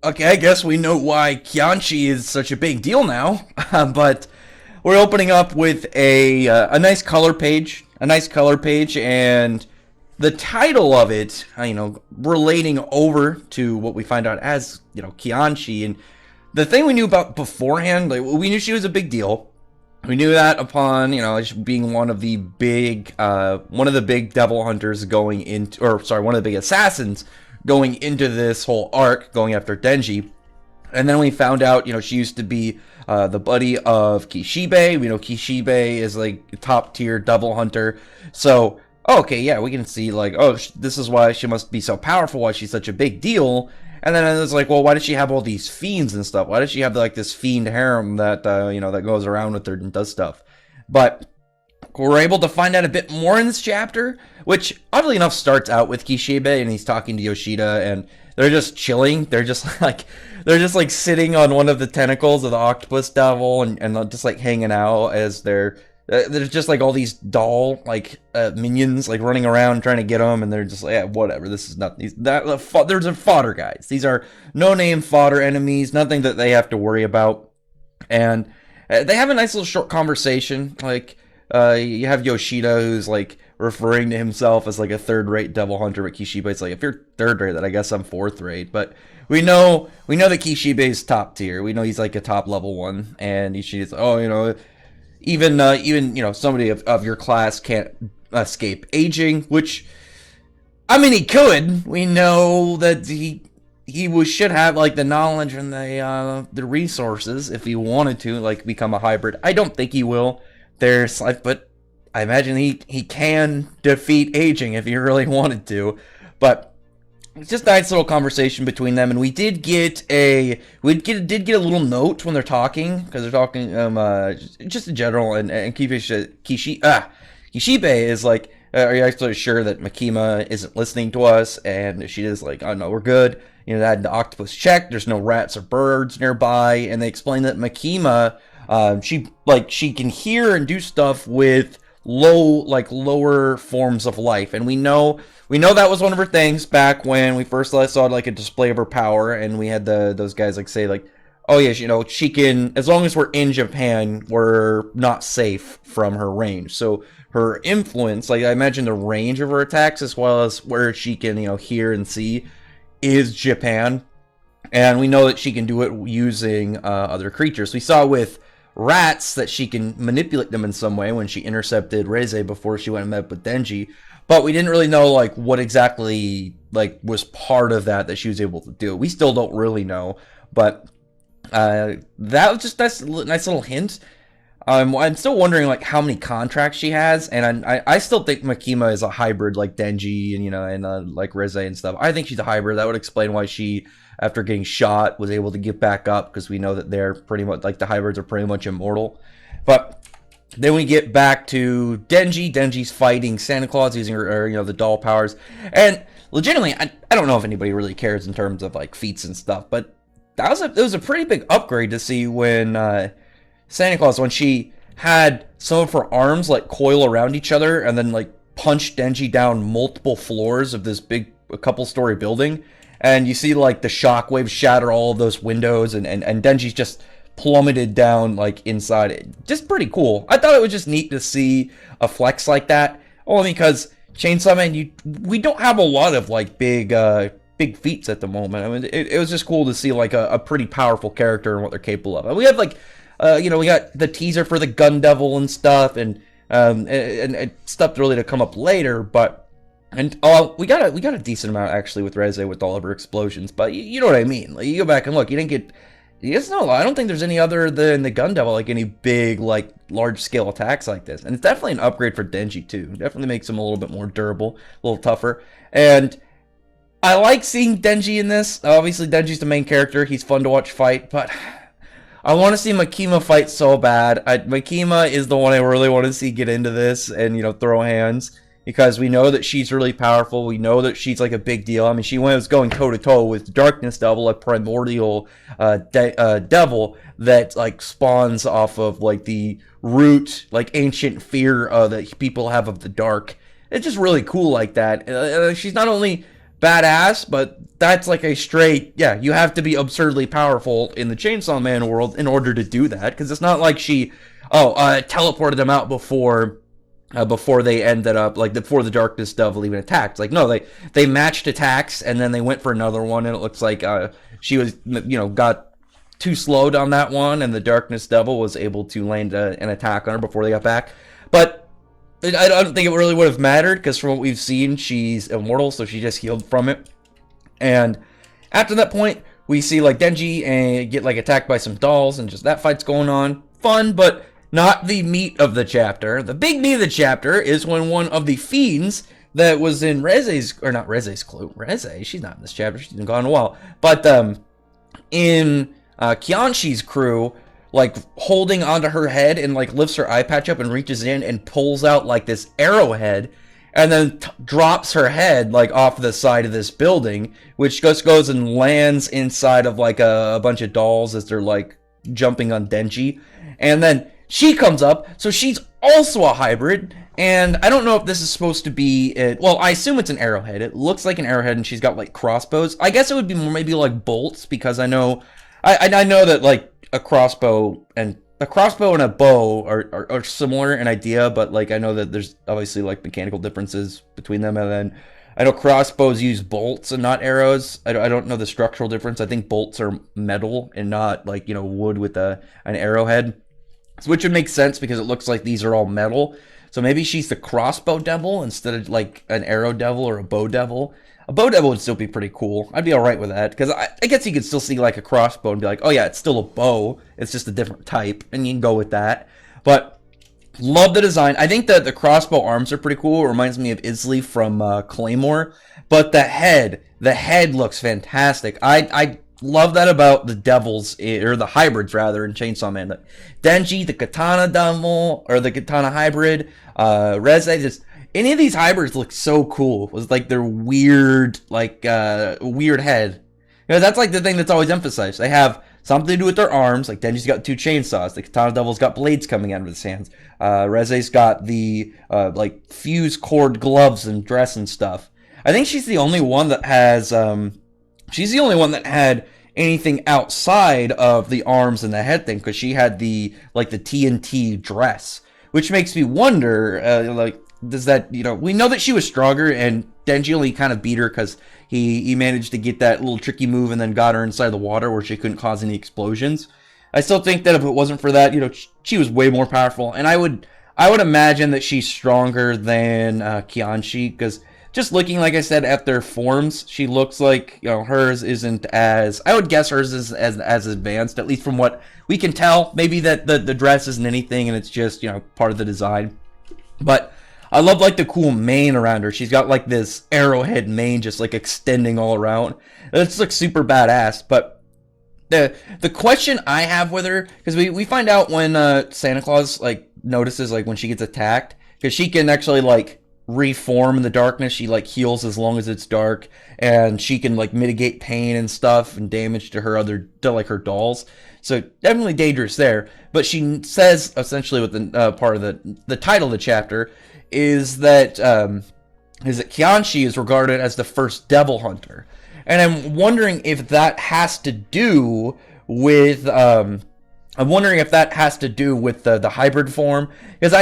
Okay, I guess we know why Kianchi is such a big deal now. But we're opening up with a nice color page, and the title of it, relating over to what we find out as Kianchi, and the thing we knew about beforehand, like we knew she was a big deal. We knew that upon being one of the big devil hunters going into, or sorry, one of the big assassins going into this whole arc, going after Denji. And then we found out, she used to be the buddy of Kishibe. We know Kishibe is like a top tier devil hunter. So, okay, yeah, we can see like, oh, this is why she must be so powerful, why she's such a big deal. And then it's like, well, why does she have all these fiends and stuff? Why does she have like this fiend harem that that goes around with her and does stuff? But we're able to find out a bit more in this chapter, which oddly enough starts out with Kishibe and he's talking to Yoshida, and they're just chilling. They're just like sitting on one of the tentacles of the octopus devil and just like hanging out as there's just like all these doll minions like running around trying to get them, and they're just like, yeah, whatever. This is nothing. There's a fodder guys. These are no name fodder enemies. Nothing that they have to worry about, and they have a nice little short conversation. Like you have Yoshida who's like referring to himself as like a third-rate devil hunter, but Kishibe's like, if you're third-rate, then I guess I'm fourth-rate. But we know that Kishibe's top tier. We know he's like a top level one, and Yoshida's like, even somebody of your class can't escape aging, which, I mean, he could. We know that he should have like the knowledge and the resources if he wanted to like become a hybrid. I don't think he will. But I imagine he can defeat aging if he really wanted to. But it's just a nice little conversation between them, and we did get a little note when they're talking, because they're talking just in general, and Kishibe is like, are you actually sure that Makima isn't listening to us? And she is like, oh no, we're good. That the octopus checked. There's no rats or birds nearby, and they explain that Makima, she can hear and do stuff with lower forms of life, and we know that was one of her things back when we first saw like a display of her power, and we had those guys like say like, oh yeah, she can, as long as we're in Japan, we're not safe from her range. So her influence, like I imagine the range of her attacks as well as where she can hear and see is Japan, and we know that she can do it using other creatures. We saw with rats that she can manipulate them in some way when she intercepted Reze before she went and met with Denji, but we didn't really know like what exactly like was part of that she was able to do. We still don't really know, but that was just nice little hint. I'm still wondering like how many contracts she has, and I still think Makima is a hybrid like Denji and like Reze and stuff. I think she's a hybrid. That would explain why she, after getting shot, was able to get back up, because we know that they're pretty much like the hybrids are pretty much immortal. But then we get back to Denji. Denji's fighting Santa Claus using her the doll powers, and legitimately I don't know if anybody really cares in terms of like feats and stuff, but it was a pretty big upgrade to see when Santa Claus, when she had some of her arms like coil around each other and then like punch Denji down multiple floors of this big couple-story building, and you see like the shockwaves shatter all of those windows, and Denji's just plummeted down like inside it. Just pretty cool. I thought it was just neat to see a flex like that, only because Chainsaw Man, we don't have a lot of like big feats at the moment. I mean, it was just cool to see like a pretty powerful character and what they're capable of. And we have like we got the teaser for the Gun Devil and stuff, and stuff really to come up later, but we got a decent amount actually with Reze with all of her explosions, but you know what I mean. Like, you go back and look, you didn't get. I don't think there's any other than the Gun Devil, like any big, like large scale attacks like this, and it's definitely an upgrade for Denji too. It definitely makes him a little bit more durable, a little tougher, and I like seeing Denji in this. Obviously, Denji's the main character; he's fun to watch fight, but I want to see Makima fight so bad. Makima is the one I really want to see get into this and throw hands, because we know that she's really powerful. We know that she's like a big deal. I mean, she was going toe to toe with Darkness Devil, a primordial devil that like spawns off of like the root, like ancient fear that people have of the dark. It's just really cool like that. She's not only badass, but that's like a straight, yeah, you have to be absurdly powerful in the Chainsaw Man world in order to do that, because it's not like she, teleported them out before they ended up, like, before the Darkness Devil even attacked. Like, no, they matched attacks, and then they went for another one, and it looks like she was, got too slowed on that one, and the Darkness Devil was able to land an attack on her before they got back. But I don't think it really would have mattered, because from what we've seen, she's immortal, so she just healed from it. And after that point, we see, like, Denji get, like, attacked by some dolls, and just that fight's going on. Fun, but not the meat of the chapter. The big meat of the chapter is when one of the fiends that was in Reze's, or not Reze's clue, Reze, she's not in this chapter, she's been gone a while, but in Qianshi's crew, like, holding onto her head and, like, lifts her eye patch up and reaches in and pulls out, like, this arrowhead, and then drops her head, like, off the side of this building, which just goes and lands inside of, like, a bunch of dolls as they're, like, jumping on Denji. And then she comes up, so she's also a hybrid, and I don't know if this is supposed to be, well, I assume it's an arrowhead. It looks like an arrowhead, and she's got, like, crossbows. I guess it would be more maybe, like, bolts, because I know that, like, a crossbow and a bow are similar in idea, but, like, I know that there's obviously, like, mechanical differences between them, and then I know crossbows use bolts and not arrows. I don't know the structural difference. I think bolts are metal and not, like, wood with an arrowhead. So, which would make sense because it looks like these are all metal. So maybe she's the crossbow devil instead of, like, an arrow devil or a bow devil. A bow devil would still be pretty cool. I'd be alright with that, because I guess you could still see, like, a crossbow and be like, oh yeah, it's still a bow, it's just a different type, and you can go with that. But, love the design. I think that the crossbow arms are pretty cool. It reminds me of Isley from Claymore. But the head looks fantastic. I love that about the devils, or the hybrids rather, in Chainsaw Man. Like Denji, the katana devil, or the katana hybrid, Reze, just any of these hybrids look so cool. It was like their weird, like, weird head. That's like the thing that's always emphasized. They have something to do with their arms, like Denji's got 2 chainsaws, the katana devil's got blades coming out of his hands, Reze's got the, like, fuse cord gloves and dress and stuff. I think she's the only one that has, she's the only one that had anything outside of the arms and the head thing, because she had the, like, the TNT dress, which makes me wonder, like, does that, we know that she was stronger, and Denji only kind of beat her because he managed to get that little tricky move and then got her inside the water where she couldn't cause any explosions. I still think that if it wasn't for that, she was way more powerful, and I would imagine that she's stronger than Qianshi, because just looking, like I said, at their forms, she looks like, hers isn't as, I would guess hers is as advanced, at least from what we can tell. Maybe that the dress isn't anything and it's just, part of the design. But I love, like, the cool mane around her. She's got, like, this arrowhead mane just, like, extending all around. It's, like, super badass. But the question I have with her, because we find out when Santa Claus, like, notices, like, when she gets attacked, because she can actually, like, reform in the darkness. She, like, heals as long as it's dark, and she can, like, mitigate pain and stuff and damage to her her dolls. So definitely dangerous there. But she says, essentially, with the part of the title of the chapter, is that Qianshi is regarded as the first devil hunter. And I'm wondering if that has to do with the hybrid form, because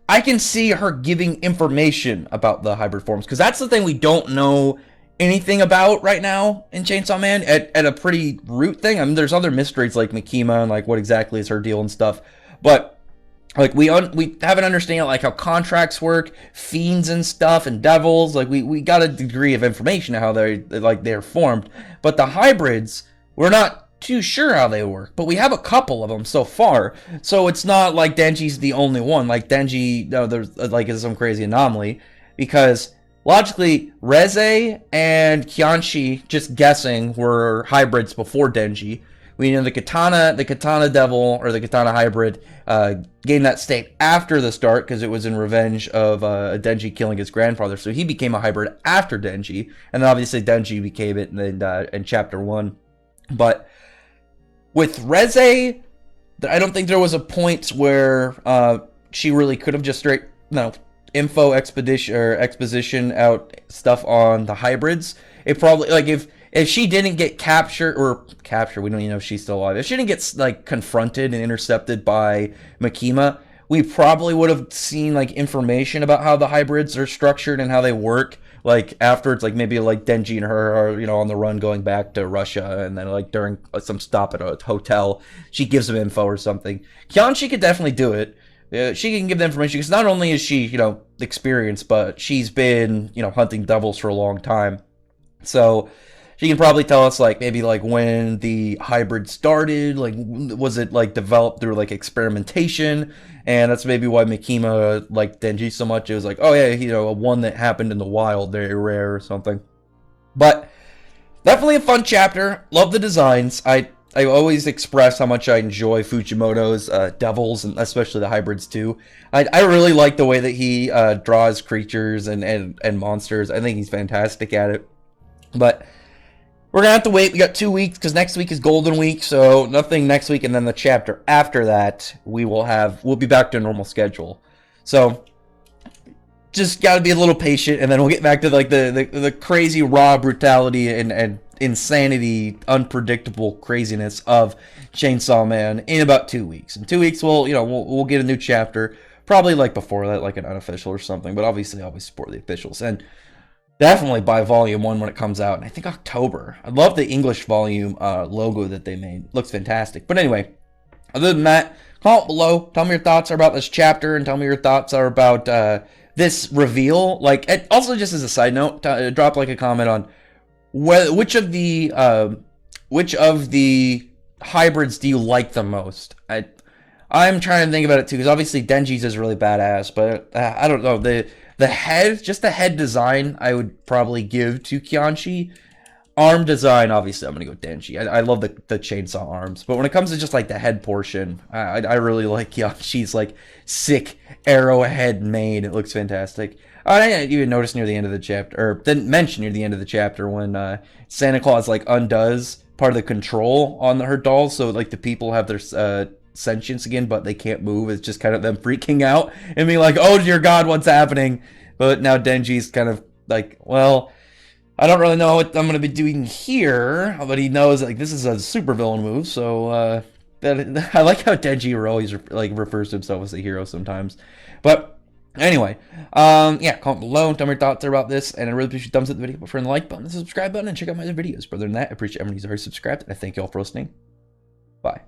I can see her giving information about the hybrid forms, because that's the thing we don't know anything about right now in Chainsaw Man at a pretty root thing. I mean, there's other mysteries like Mikima and, like, what exactly is her deal and stuff, but, like, we have an understanding of, like, how contracts work, fiends and stuff, and devils. Like, we got a degree of information of how they're formed. But the hybrids, we're not too sure how they work. But we have a couple of them so far. So it's not like Denji's the only one. Like, Denji, there's, like, is some crazy anomaly. Because, logically, Reze and Qianshi, just guessing, were hybrids before Denji. We know the katana devil, or the katana hybrid, gained that state after the start, because it was in revenge of Denji killing his grandfather. So he became a hybrid after Denji, and then obviously Denji became it in chapter 1. But with Reze, I don't think there was a point where she really could have just exposition out stuff on the hybrids. it probably, like, if she didn't get captured, we don't even know if she's still alive. If she didn't get, like, confronted and intercepted by Makima, we probably would have seen, like, information about how the hybrids are structured and how they work. Like, afterwards, like, maybe, like, Denji and her are, you know, on the run going back to Russia, and then, like, during some stop at a hotel, she gives them info or something. Kyanchi could definitely do it. She can give the information, because not only is she, you know, experienced, but she's been, you know, hunting devils for a long time. So she can probably tell us, like, maybe, like, when the hybrid started, like, was it, like, developed through, like, experimentation? And that's maybe why Mikima liked Denji so much. It was like, oh yeah, you know, one that happened in the wild, very rare or something. But definitely a fun chapter. Love the designs. I always express how much I enjoy Fujimoto's devils, and especially the hybrids too. I really like the way that he draws creatures and monsters. I think he's fantastic at it. But we're gonna have to wait. We got 2 weeks, because next week is Golden Week, so nothing next week, and then the chapter after that we'll be back to a normal schedule. So just gotta be a little patient, and then we'll get back to, like, the crazy raw brutality and insanity, unpredictable craziness of Chainsaw Man in about 2 weeks. In 2 weeks we'll get a new chapter, probably like before that, like an unofficial or something, but obviously I always support the officials. And definitely buy Volume 1 when it comes out, and I think October. I love the English volume logo that they made. Looks fantastic. But anyway, other than that, comment below. Tell me your thoughts are about this chapter, and tell me your thoughts are about this reveal. Like, also, just as a side note, drop, like, a comment on which of the hybrids do you like the most. I'm trying to think about it too, because obviously Denji's is really badass, but I don't know, the head design I would probably give to Kyanchi. Arm design, obviously I'm gonna go Denji. I love the chainsaw arms, but when it comes to just, like, the head portion, I really like Kyanchi's, like, sick arrowhead mane. It looks fantastic. I didn't even notice near the end of the chapter, or didn't mention near the end of the chapter, when Santa Claus, like, undoes part of the control on her dolls, so, like, the people have their sentience again, but they can't move. It's just kind of them freaking out and being like, oh dear God, what's happening? But now Denji's kind of like, well, I don't really know what I'm going to be doing here, but he knows, like, this is a supervillain move, so I like how Denji always, like, refers to himself as a hero sometimes. But anyway, yeah, comment below, tell me your thoughts about this, and I really appreciate thumbs up the video, but for the like button, the subscribe button, and check out my other videos. But other than that, I appreciate everyone who's already subscribed, and I thank you all for listening. Bye.